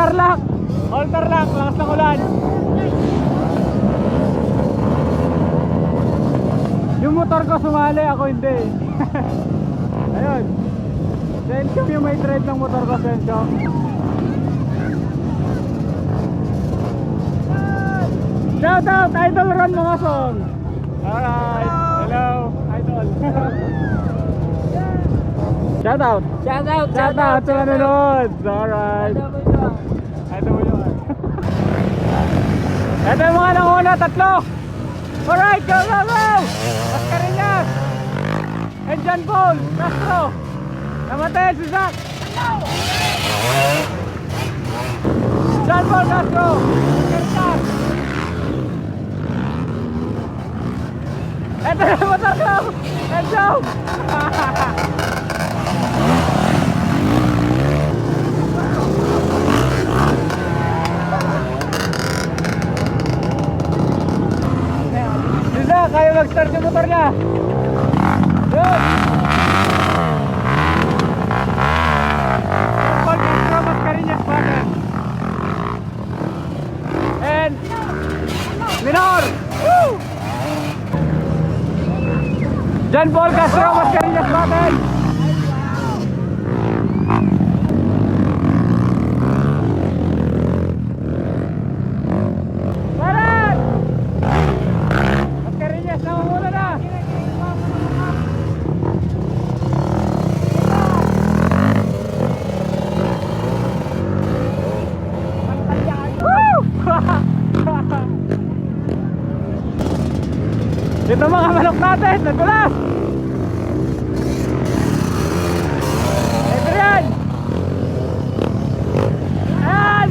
Tarlac! All Tarlac, lakas ng ulan. Yung motor ko sumali, ako hindi. Ayun. Sensyo yung may drive ng motor ko, Sensyo. Shout out, Idol Ron Mangasong. Alright, hello, Idol. Shout out. Shout out sa nanonood. Alright. Ito mo yun. Ito yung mga nanguna, tatlo. Alright, go, go, go! Mascareñas! And John Paul Castro! Namatay si Zach! John Paul Castro! Mascareñas! Ito yung motor ko! Let's go! Kaya mag-start yung motor niya. Yun. Paul Castro, Mascareñas brother. And Minor. Woo! John Paul Castro, Mascareñas brother. Dito mga manok natin, nagulas! Ito yan! Ayan!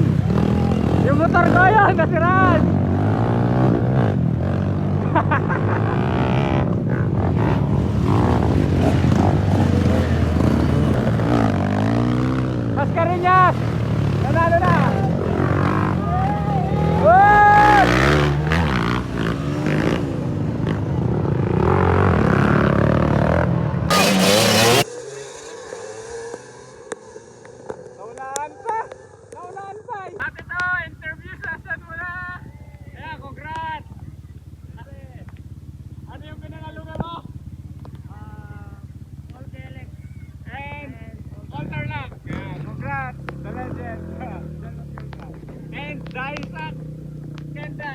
Yung motor ko yun, nasiraan! Mascareñas! Nanalo na! Woo! At ito, interview session muna. Kaya, congrats. Ano yung pinangalunan mo? All Telex And All Tarlac. Yeah, congrats. The legend. And Daisak Kenda.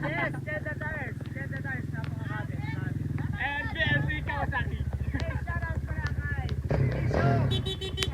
Yes, Kenda Tires. Kenda Tires, napakakabit. And BLC Kawasaki. Hey, shout out pala kay Isyo.